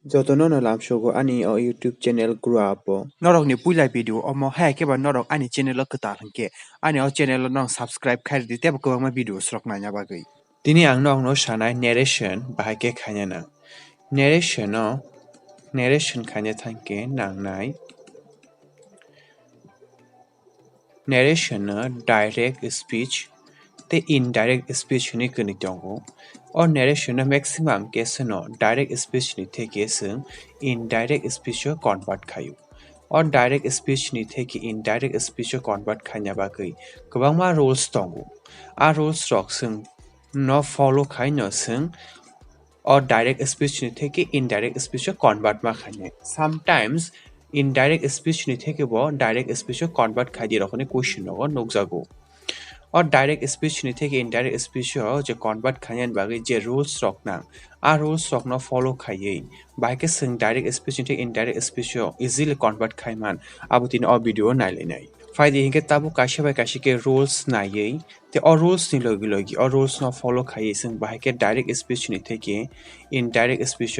Jotono no lamshogo ani o YouTube channel gruapo. Norok ni pulai video omo hai ke ba norok ani channel lo ketar hangke ani o channel lo nong subscribe khai di teb ko ma video srok na nya bagui. Tini angno shanai narration bahake khanyana. Narration khanya thanke nangnai. Narration direct speech te indirect speech ni kuni tongo. Or narration maximum case no direct speech ni theke sung indirect speech convert khayu. Or direct speech ni theke indirect speech convert khanya bagui. Kabangma rules tongo. A rules rock sung no follow khai no sung or direct speech ni theke indirect speech convert ma khanye. Sometimes indirect speech ni theke bo direct speech convert khai di rakhone question no nokjago. Or direct speech ni theke indirect speech je convert khanyan bagi je rules rock na a rules rock no follow khaye bai ke sing direct speech ni theke indirect speech easily convert khai man abutin o video naile nai faidi hinke tabu kashi bai kashi ke rules naye te or rules ni logi or rules no follow khaye sing bai ke direct speech ni theke indirect speech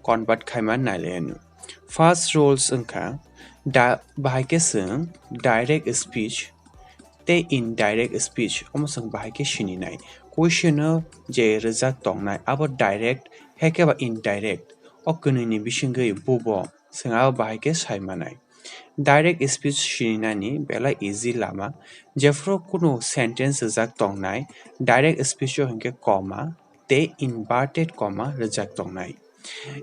convert khai man naile first rules angka da bai ke sing direct speech te indirect speech amosung bahai ke shininai question je reject tongnai abo direct heke ba indirect o kununi bisingei bubo singa bahai ke saimanai direct speech shininani bela easy lama jefro kuno sentence reject tongnai direct speech hingke comma te inverted comma reject tongnai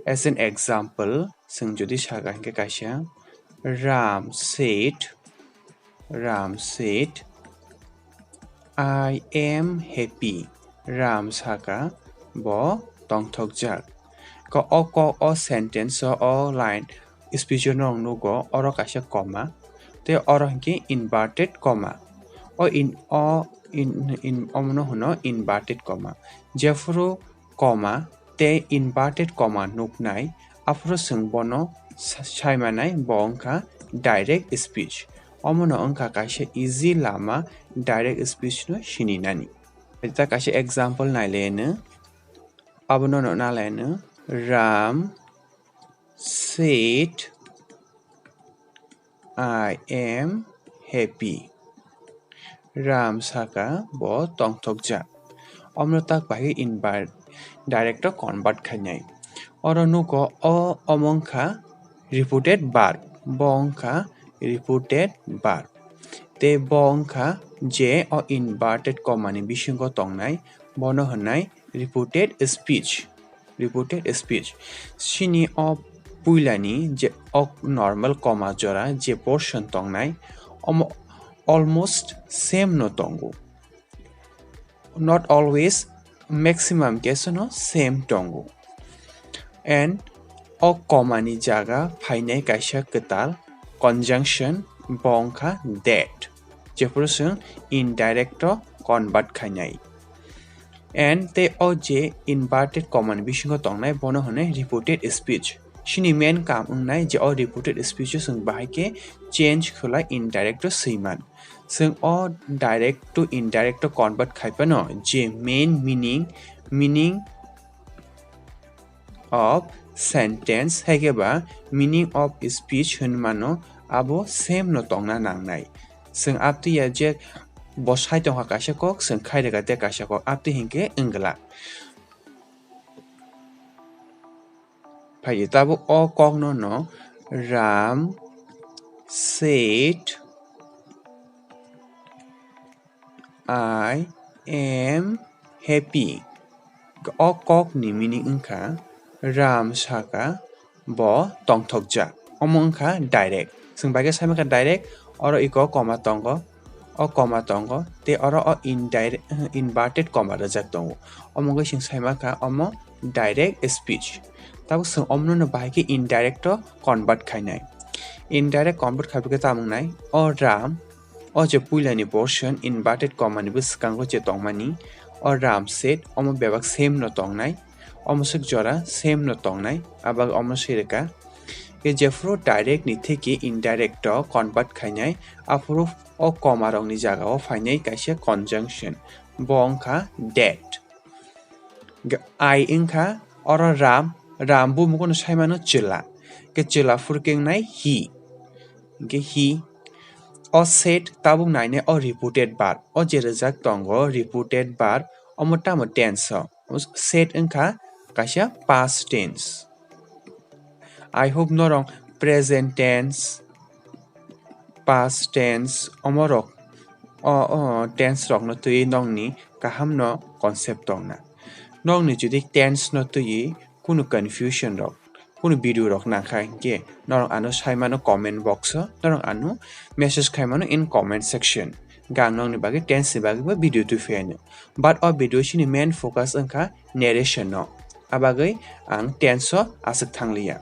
as an example sing jodi saga hingke kaisa ram said I am happy. Ram saka bo tongthokjak. Ko sentence o line speech nong nugo oro kaisa comma te oro hingke inverted comma o in omno hono inverted comma jefro comma te inverted comma nuknai afro singbono saimanai bongka direct speech omono angka kaisa easy lama direct speech no shininani eta kaisa example nailene abono no nalene ram said I am happy ram saka bo tongthokja omno tak bai invert direct convert khanai oro nuko o omongkha repeated verb bongkha repeated verb te bongkha je o inverted comma ni bisingo tongnai bono honai repeated speech sini o puilani je o normal comma jora je portion tongnai almost same no tongo not always maximum case no same tongo and o comma ni jaga phainai kaisa ketal conjunction bongkha that jefro sung indirect convert khainai and te o je inverted comma ni bisingo tongnai bono honai repeated speech sini main kam ungnai je o repeated speech sung bahai ke change khulai indirect seiman sung o direct to indirect convert khaipano je main meaning of sentence hegeba meaning of speech hunmano abo same no tongna nangnai sung apti ya je bosai tongha kaisa kok sung khairega te kaisa kok apti hingke ingla phai tabo o kok no ram said I am happy o kok ni meaning ingkha ram saka bo tongthokja omongkha direct sung baige saimaka direct oro iko comma tongo o comma tongo te oro o indirect inverted comma reject tongo omongo sing saimaka omo direct speech tabo sung omno no baige indirect convert khainai indirect convert khaibke tamungnai o ram o je puilani portion inverted comma ni biskango je tongmani o ram said omo bebak same no tongnai omosik jora same no tongnai abag omosireka ke jefro direct ni theke indirect convert khainai afro o comma rong ni jaga o phainai kaisa conjunction bongkha that I ingkha oro ram ram bu mo kono saimano chila ke chila furking nai he ke he o said tabung nai ne o repeated verb o jerejak tongo repeated verb o motamo tense said engka kasia past tense I hope norong present tense past tense omorok tense rok no tui nong ni kaham no concept tong na nong ni judi tense no tui kunu confusion rok kunu video rok na khai ke norong anu sai mano comment box norong anu message khai mano in comment section gang nong ni bagi tense ni bagi ba video tu fe no but o video shini main focus angka narration no abagai ang tense asik thanglia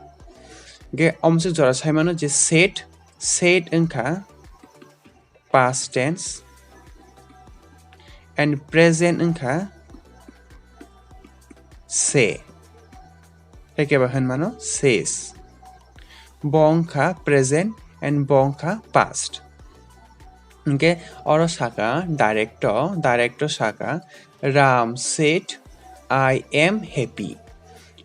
ge omse jora sai mano je said angka past tense and present angka say eke bahan mano says bongka present and bongka past okay oro saka director saka ram said I am happy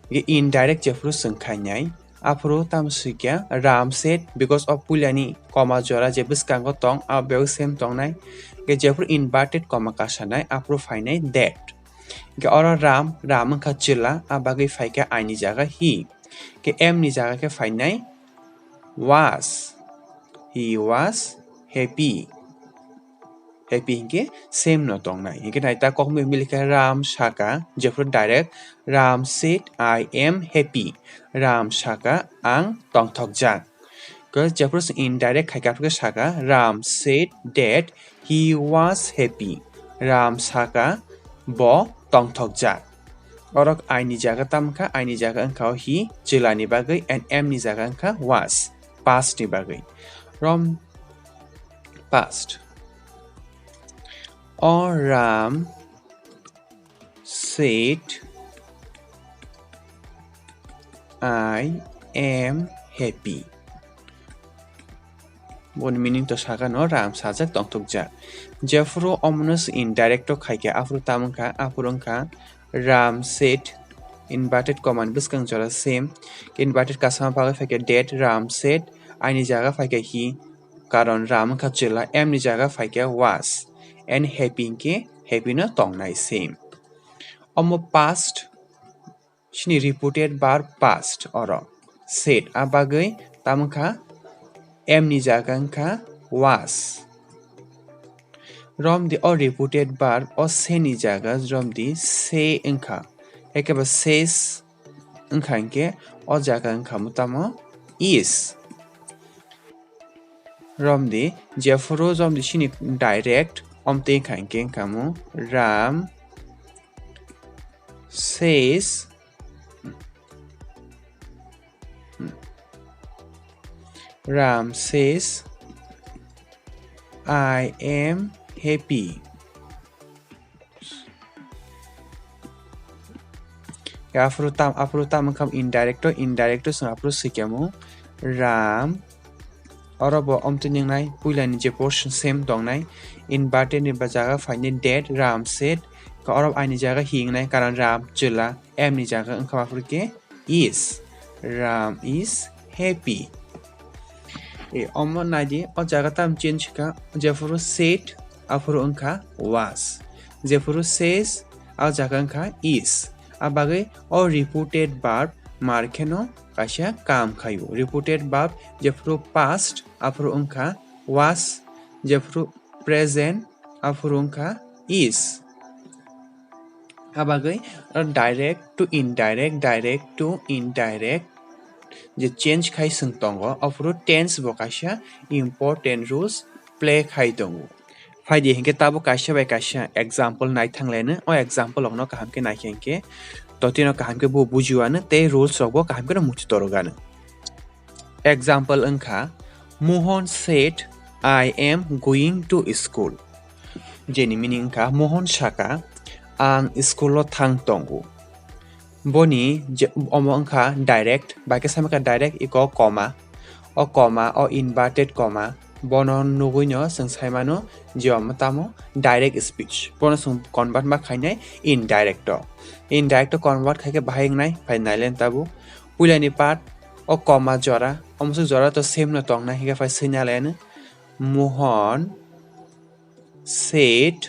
ge indirect jefru sengkhanyai afro tamsikya ram said because of pulani comma jora je biskango tong abeu same tong nai ge jefru inverted comma kasanai afro fainai that ge ora ram kha chila abagai faika aini jaga he ke m ni jaga ke fainai he was happy ke same no tong nai ke naita kok me milika ram saka jefru direct ram said I am happy ram saka ang tong thok jak ke jefru indirect khai ka saka ram said that he was happy ram saka bo tong thok jak orok I ni jaga tamka I ni jaga angkau he chila ni bagai and m ni jaga angka was past ni bagai rom past or ram said I am happy bon meaning to saka no ram sajak tong thok jak jefro ominous indirect to khaike afro tamka afurongka ram said inverted comma biskang jora same inverted kasama paga fake that ram said I ni jaga fake he karon ram kha chila m ni jaga fake was and happy no tong nai same omo past shini repeated verb past oro said abagai tamka m ni jaga angka was rom the or repeated verb or say ni jaga rom the say angka ekaba says angka ke o jaga angka mutamo is rom the jefro rom the shini direct omte khanke kamu ram says I am happy afro tam kam indirect sang afro sikyamu ram orobo omtuning nai puilani je portion same dong nai inverted ni bajaga faini that ram said ka orob ani jaga hing nai karan ram chula m ni jaga angka afro ke is ram is happy e omo nadi o jaga tam change ka jefuru said afro angka was jefuru says a jaga angka is abagai o repeated verb markeno kasia kam khayu repeated verb jefuru past afro angka was jefuru present afro angka is abagai direct to indirect je change khai sung tongo afro tense bo kasia important rules play khai tongo faidi hinke tabo kasia by kasia example nai thanglene o example okno kaham ke nai hinke totino kaham ke bo bujuane te rules rokbo kaham ke muti torogane example angkha Mohan said I am going to school jeni meaning ka Mohan saka ang school lo thang tongo boni omo angkha direct ba ke samaka direct iko comma o inverted comma bono nuguino sing saimano jom tamo direct speech bono sung convert ma khainai indirect convert khaike bahing nai phai nailen tabu pulani part o comma jora omsu jora to same no tong na higa phai signalen Mohan said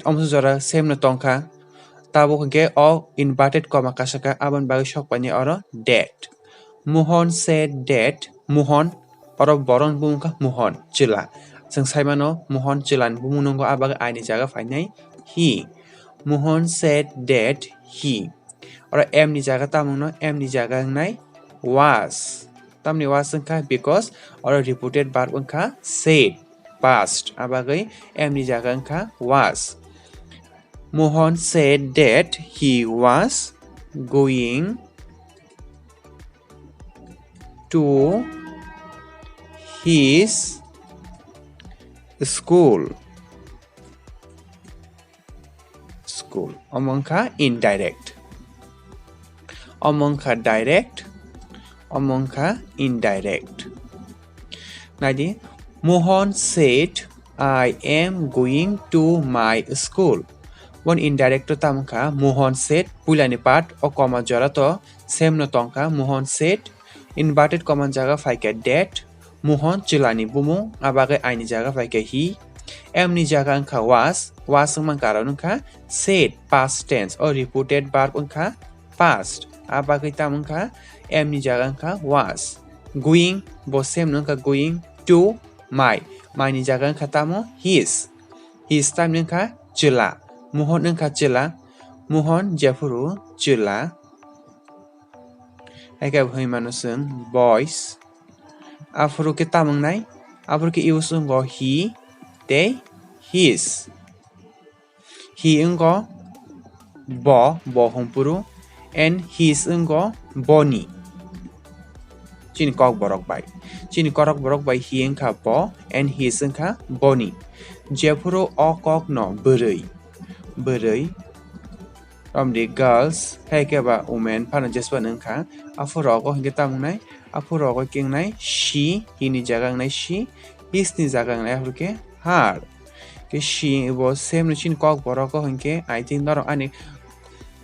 omsu jora same no tong kha tabu ke o inverted comma kasaka aban bagi shok pani oro that Mohan said that Mohan oro boron bumka Mohan chila sing saimano Mohan chilan bumunongo abaga aini jaga fainai he Mohan said that he oro m ni jaga tamuno m ni jaga nai was tamni was sangka because oro repeated verb angka said past abagai m ni jaga angka was Mohan said that he was going to his school omongka indirect omongka direct omongka indirect nadi Mohan said I am going to my school one indirect to tamka Mohan said pulani part o comma jora to same no tongka Mohan said inverted comma jaga faika that Mohan chilani bumu abagai aini jaga faika he m ni jaga angka was mang karon angka said past tense or repeated verb angka past abagai tamangka m ni jaga angka was going bo same angka going to my ni jaga angka tamo his time angka chila Mohan angka chila Mohan jafuru chila Eka bhai manusung boys afro ke tamang nai afro ke iusung go he they his he ungo bo hompuru and his ungo boni chini kokborok bai he unka bo and his unka boni jepuro o kok no berei from the girls haikeba women pana jespa nangka afuro ko hinge tamungnai afuro ko kingnai she hini jagang nai she his ni jagang nai afruke her ke she was same chin kokborok ko hinge I think nor ani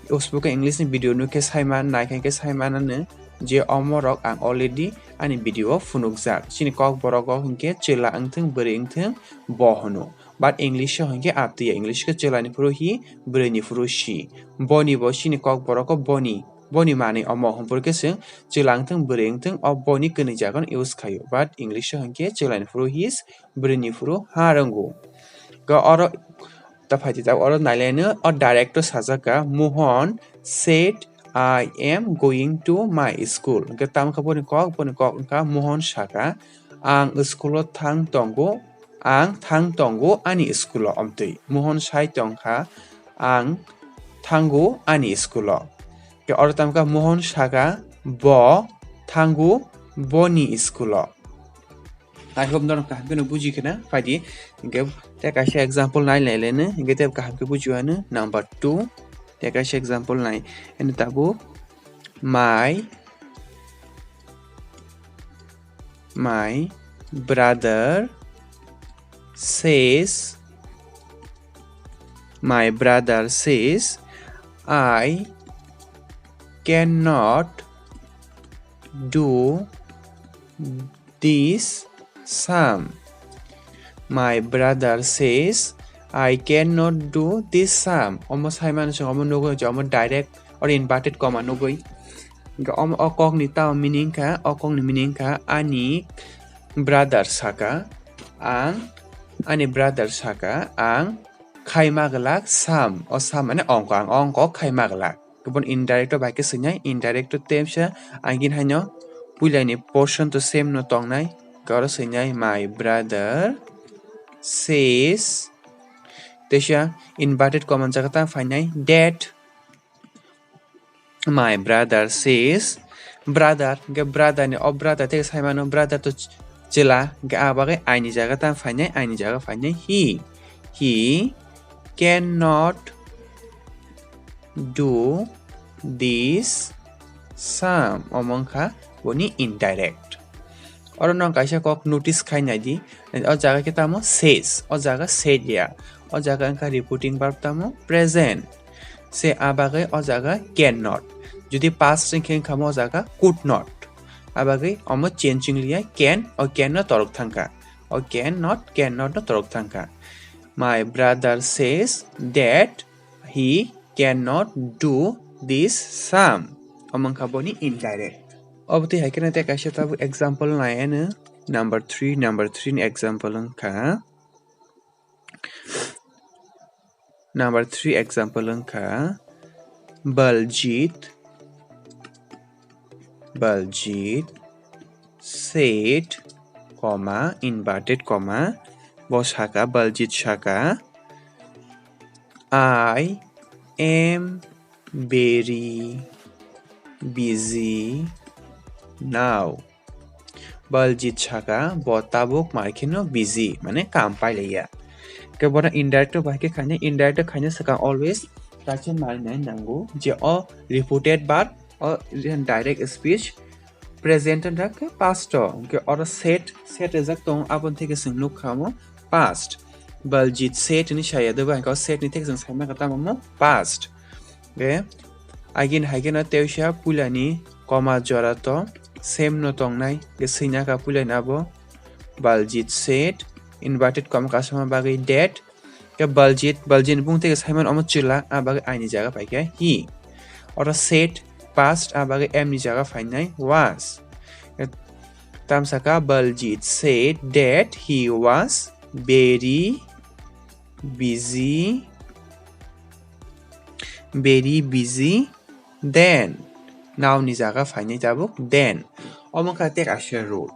usbuka english ni video nu ke saiman nai ke saiman ne je omorok ang already ani video funukjak chini kokborok ko hinge chela angthing beri angthing bohono but English honge apti English ke chelani puro hi breni puro shi boni bo shini kokborok ko boni mani omo hompur ke sing chelang breng thing o boni kini jagon use khayo but English honge chelani puro his breni puro harango ga oro ta phati ta oro nailene or direct sajaka Mohan said I am going to my school ga tam khaboni kok ka Mohan saka ang school thang tongo ang thang tongo ani school omtei Mohan sai tongkha ang thango ani school ke or tamka Mohan saka bo thango boni school I hope non ka bino buji kana fadi ge ta ka example nai lele ne ge te ka ke bujuana number 2 ta ka example nai en tabu my brother says I cannot do this sum. My brother says I cannot do this sum. Almost hai man sung almost no go almost direct or inverted comma no go. Ga okong ni tao meaning ka ani brother saka ang khaimagalak sam o sam ane ongko khaimagalak kebon indirect by ke sunyai indirect temsha angin hanyo pulani portion to same no tongnai garo sunyai my brother says tesha inverted comma jagata finai that my brother says brother ge brother ne o brother te saimano brother to chila ga abagai aini jaga finai he cannot do this sum omongkha boni indirect oro nong kaisa kok notice khainai di o jaga ke tamo says o jaga said ya o jaga angka reporting verb tamo present se abagai o jaga cannot jodi past jeng kheng khamo o jaga could not abagai omo changing liya can or cannot torok thangka or cannot no torok thangka my brother says that he cannot do this sum omong khaboni indirect obti haikena te kaisa tabu example naene number 3 ni example angka number 3 example angka Baljit said comma inverted comma boshaka Baljit shaka I am very busy now Baljit shaka botabok markino busy mane kam pailaya ke bona indirect bahke khane indirect khane saka always question mark nango je o reported verb or direct speech present rak past ke or set exact tong abon theke singlu khamo past Baljit said ni shaya de ba ka set ni theke sing sama kata mo past ke again hagen teusha pulani comma jora to same no tong nai ke sina ka pulani abo Baljit said inverted comma kasama bagai that ke Baljit bung theke simon omo chula abagai aini jaga paike he or said past abagai am ni jaga fainai was tamsaka Baljit said that he was very busy then now ni jaga fainai tabuk then omo ka tek asher rule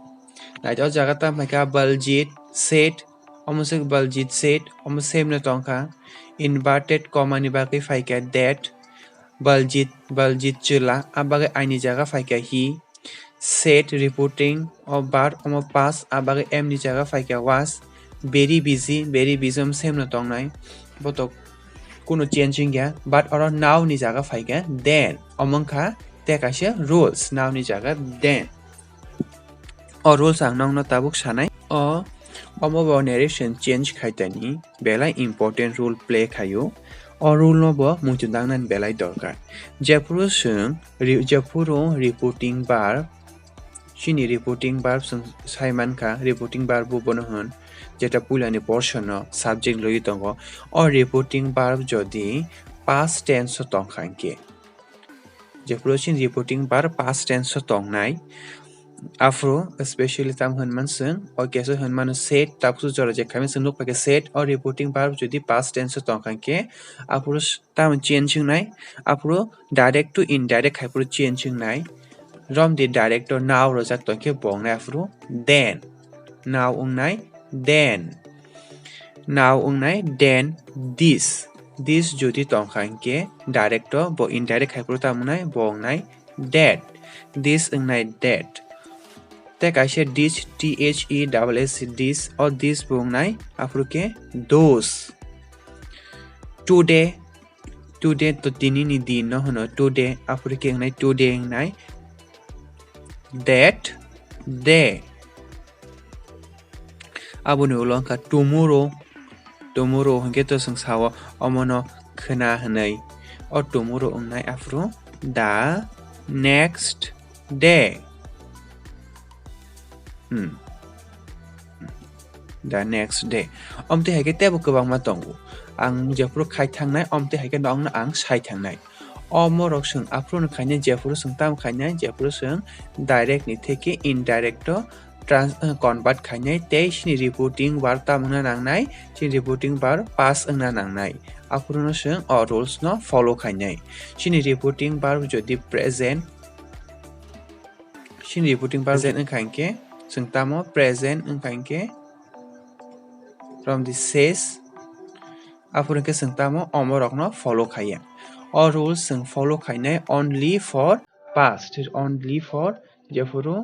na jo jaga tamsaka Baljit said almost Baljit said almost same na tongka inverted comma ni bagai faika that Baljit chula abagai aini jaga faika he said reporting of bar omo pass abagai am ni jaga faika was very busy same na tongnai botok kuno changing ya but or now ni jaga faika then omongkha tekasya rules now ni jaga then or rules ang nong na tabuk sanai o omo narration change khaitani belai important role play khayo or rule no bo mujudangnan belai dorkar jepuro reporting verb chini reporting verb saiman kha reporting verb bo bonohon jeta pulani portion subject loi tongo or reporting verb jodi past tense tongkhanke jepuro chin reporting verb past tense tongnai afro especially tam hanman sung or keso hanman said tapsu jora je kami sung nok pake said or reporting verb jodi past tense tongkhanke apuro tam changing nai apuro direct to indirect khai changing nai rom the direct or now rojak tongke bong nai apuro then now ungnai then this jodi tongkhanke direct bo indirect khai tamunai bong nai that this ungnai that te kaise this this or this bong nai apruke those today to tini ni din no hono today apruke nai today nai that they abuni ulongka tomorrow hangke to sing sawo omono khna hanai or tomorrow ungnai afro the next day the next day omte haike tebo kobang ma tongo ang jepro khai thangnai omte haike dong na ang sai thangnai omorok sung apro na khaine jepro sung tam khaine jepro sung direct ni theke indirect convert khaine teish ni reporting warta muna nangnai chin reporting bar pass angna nangnai apro no sung or rules no follow khaine chini reporting bar jodi present chini reporting bar present angkhanke sung tamo present angkhanke from the says apurke sung tamo omorok no follow khaya or rules sung follow khaine only for past only for jefuru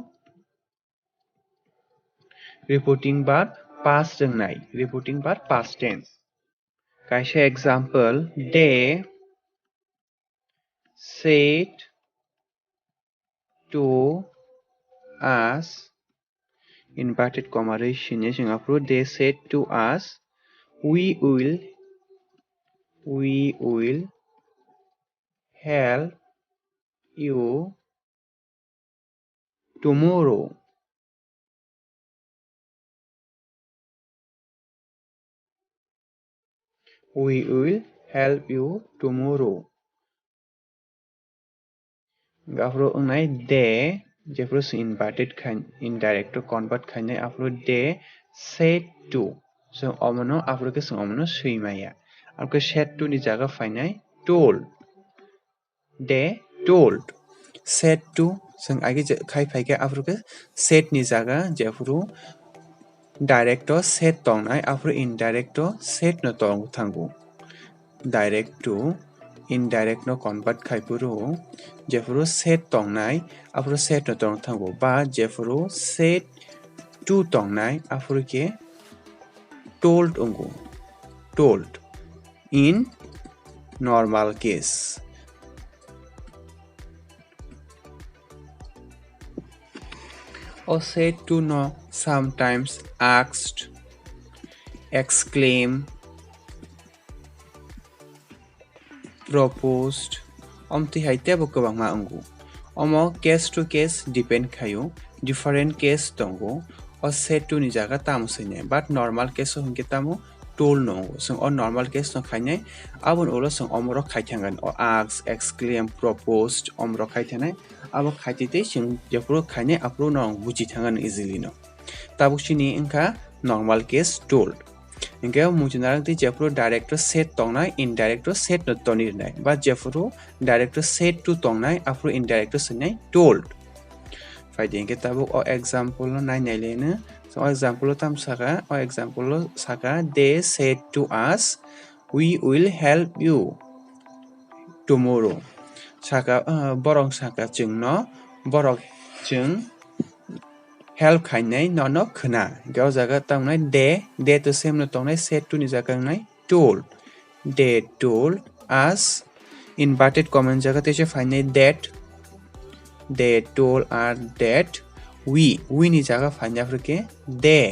reporting bar past nai reporting bar past tense kaisa example they said to us inverted comma ratio ni जों afro they said to us we will help you tomorrow. We will help you tomorrow. Afro unai de jefro inverted kan indirect convert kanai afro de said to so omono afro ke so omono suimaya afro said to ni jaga fainai told de told said to जों आगे खाई फाइके afro ke said ni jaga jefro direct said tongnai afro indirect said no tong thangu direct to indirect no convert खाइपुरो जेफरो set tongnai afro set no tong thango ba जेफरो set to tongnai afro ke told ungo told in normal case or said to no sometimes asked exclaim proposed omti haite bo kabang ma ungo omo case to case depend khayo different case tongo or said to ni jaga tamu sine but normal case hunke tamu told no so on normal case no khainai abon olo so omro khaithangan or ask exclaim proposed omro khaithanai abo khaitite sing jepro khaine apro no buji thangan easily no tabuchini inka normal case told inka mujinarang ti jepro director set tongnai indirect set no tonirnai but jepro director set to tongnai apro indirect sinai told fighting ke tabu o example no nai nailene so example tam saka o example saka they said to us we will help you tomorrow saka borong saka chung no borok chung help khainai no no khna gao jaga tangnai de to same no tangnai said to ni jaga nai told they told us inverted comma jaga te che finai that they told us that we ni jaga finai frike they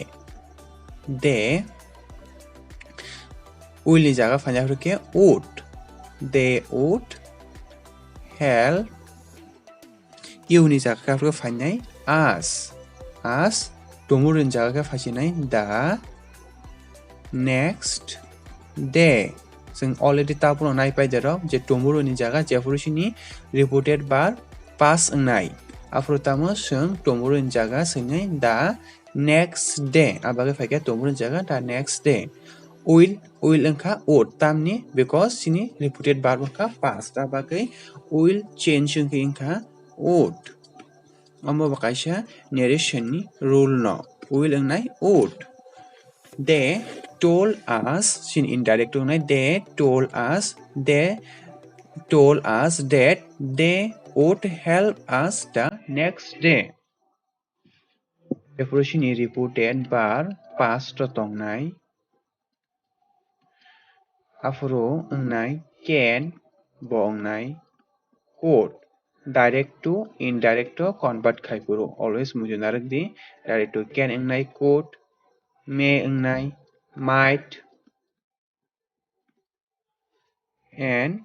will ni jaga finai frike would they would help you ni jaga frike finai us tomorrow ni jaga fasinai the next day जों already tapuno nai pai dero je tomorrow ni jaga jefurusini reported bar pass nai afrotamo जों tomorrow ni jaga singai the next day abaga faike tomorrow ni jaga the next day will enka would tamni because sini reported bar ka past abagai will change enka would amo bakaisha narration ni rule no will engnai would they told us sin indirect they told us that they would help us the next day approaching reported bar past tongnai afro ngai can bongnai quote direct to indirect to convert khaipuro always mujunarak di direct to can ngai quote may ngai might and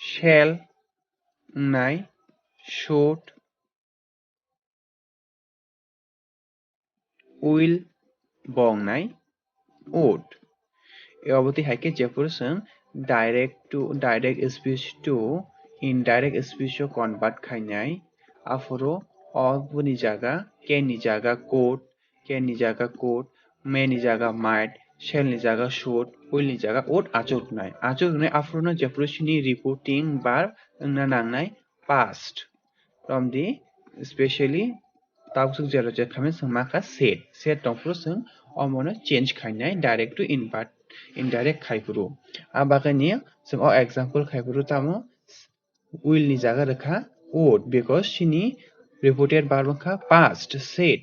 shall ngai should will bongnai would Eoboti haike jefferson direct speech to indirect speech convert khainai afro obuni jaga can ni jaga quote may ni jaga might shall ni jaga should will ni jaga would achuknai afro no jefferson ni reporting bar na nangnai past from the especially tausuk jero je khamen maka set tongpro sing omono change khainai direct to indirect khaipuru abakani sing o example khaipuru tamo will ni jaga rekha would because shini reported verb kha past said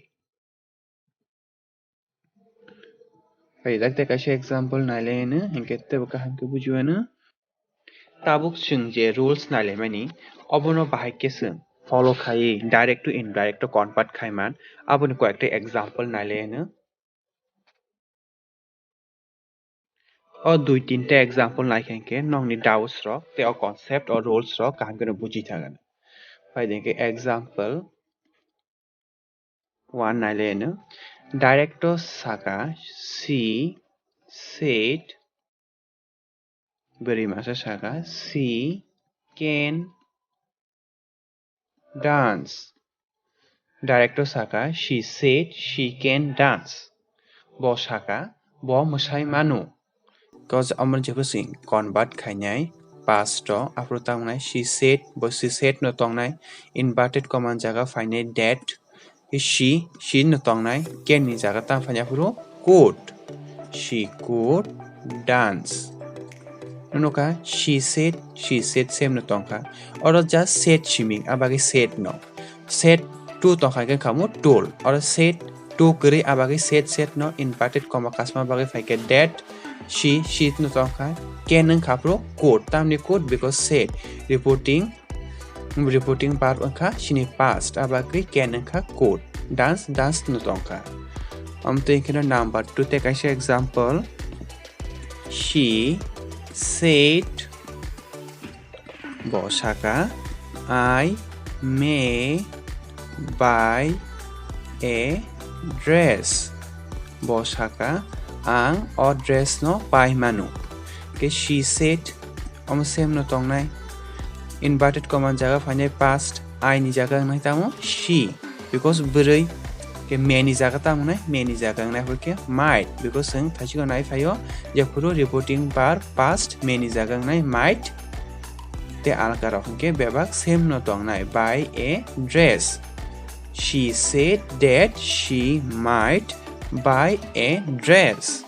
pai dakte kaise example nailene hinkette baka hanke bujuana tabuk sung je rules naile mani obono bahai kesung follow khai direct to indirect to convert khai man aboni ko ekta example naile eno o dui tinta example naikenke nongni doubts ro te o concept or rules ro kaham kono buji thagan pai denke example one naile eno director saka she said beri masa saka she can dance. Director saka she said she can dance. Bo saka bo musai manu. Cause amar jeko sing convert khainai past to afro tangnai she said no tongnai inverted command jaga fainai that she no tongnai can ni jaga tang fainai puro could. She could dance. Nuka she said same no tongka or just said shiming abagi said no said to tongka ke kamu told or said to kuri abagi said no inverted comma kasma bagi faike that she no tongka can kapro code tamni code because said reporting part onka shini past abagi can ka code dance no tongka thinking number 2 take a example she said Bosaka I may buy a dress Bosaka ang o dress no buy manu ke she said same no tong nai inverted command jaga final past I ni jaga nai tamo she because brai ke many jaga tamo nai many jaga nai ke might because sing thachi ko nai phayo je puro reporting bar past many jaga nai might te alka rok ke bebak same no tong nai buy a dress she said that she might buy a dress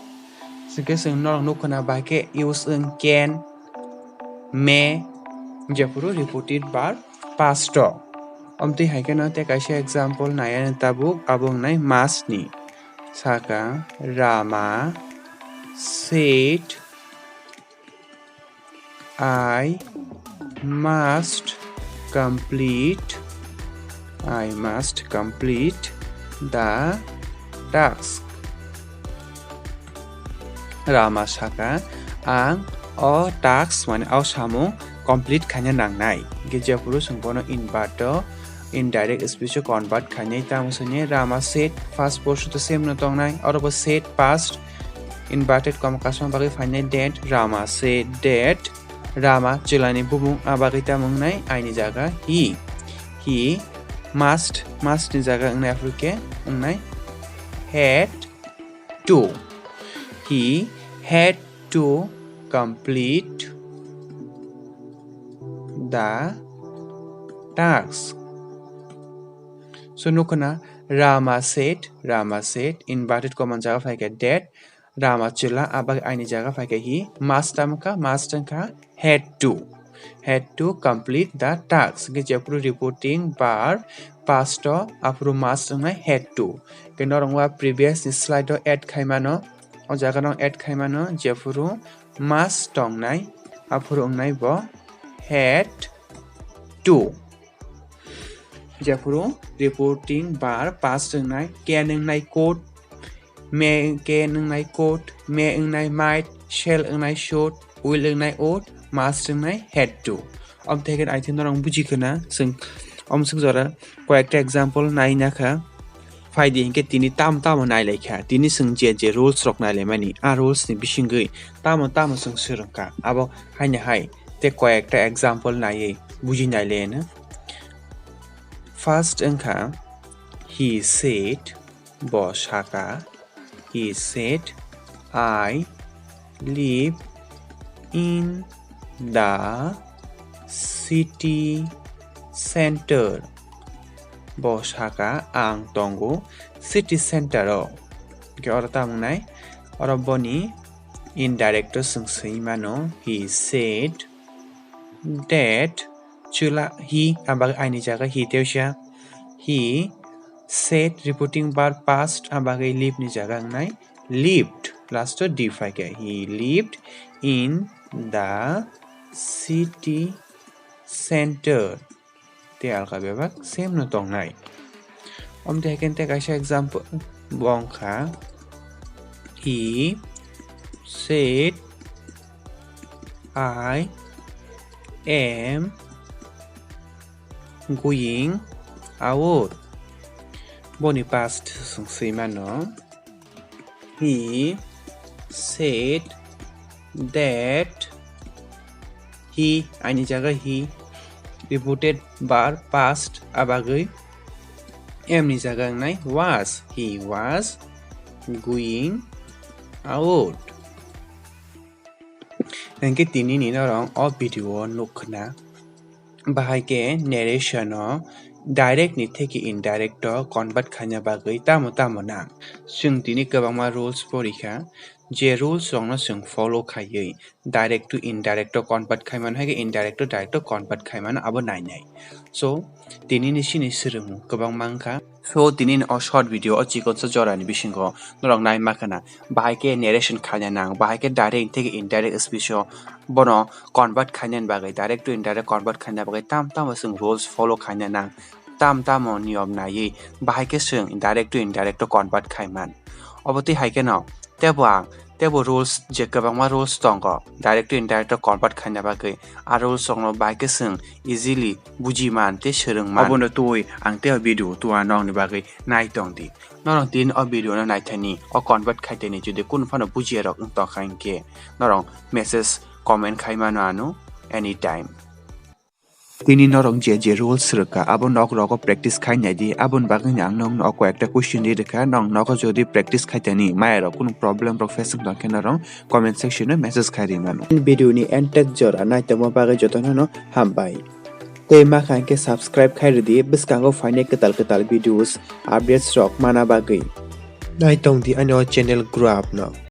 sing ke sing no kona ba ke use can may je puro reported bar past to Omti haikena te kaisa example nayan tabuk abung nai mas ni. Saka Rama said I must complete the task. Rama saka ang o task mane au samu complete khanya nangnai. Geja puru sungpono indirect speech convert khanai tamusune Rama said first portion to same no tongnai or said past inverted comma kasma bagi finai that Rama said that Rama chulani bumung abagi tamungnai aini jaga he must ni jaga ngai afruke ngai had to he had to complete the task So nukuna Rama said inverted command jaga faike that Rama chula abag aini jaga faike he must ka had to complete the task ge japru reporting bar past apru must ngai had to ke norongwa previous slide add khaimano o jaga no add khaimano japru must tongnai apru ngai bo had to Japuro reporting bar past ngai can ngai code may can ngai code may ngai might shall ngai should will ngai ought must ngai had to theken I think norong buji kana sing sing jora কয়েকটা example nai nakha faidi hinke tini tam nai lekha tini sing je rules rok nai le mani a rules ni bisingui tam sing sirangka abo haina hai te কয়েকটা example nai buji nai le na First engka he said Bosaka he said I live in the city center Bosaka ang tongo city center ke ora tamungnai ora boni indirect sungsei mano he said that chula he abag aini jaga he teusha he said reporting bar past abag live ni jaga nai lived last to defy ke he lived in the city center te alka bebak same no tong nai te haken te kaisa example bongkha he said I am going out boni past sungsi mano he said that he ani jaga he repeated bar past abagai am ni jaga nai was he was going out engke tini ni norong o video nukna bahai ke narration direct ni theki indirect convert khanya bagai tamo na sung tini kabama rules porikha je rules rong no sung follow khayei direct to indirect convert khaiman hage indirect to direct convert khaiman abo nai so tini ni sini sirum kabang mangkha so tini o short video o chikon sa jora ni bisingo norong nai makana bahai ke narration khanya nang bahai ke direct theki indirect speech bono convert khanya bagai direct to indirect convert khanya bagai tam sung rules follow khanya nang tam niyom nai bahai ke sung indirect to indirect convert khaiman oboti hai ke no tebo rules je kabangma rules tongo direct to indirect convert khanya bagai a rules songno bahai ke sung easily buji man te sereng man abono toi angte video tuwa nong ni bagai nai tong di norong tin o video na nai thani o convert khaite ni jude kun phano buji rok ung to khainke norong message comment khaimano anu anytime tini norong je rules reka abon nok rok practice khainai di abon bagai yang nong nok ekta question di rekha nong nok jodi practice khaitani mai rok kun problem rok face dong ke norong comment section e message khairi mano video ni end tek jora nai tamo bagai jotono no hambai te ma khan ke subscribe khairi di biskango fine ketal videos updates rok mana bagai nai tong di ano channel grow up no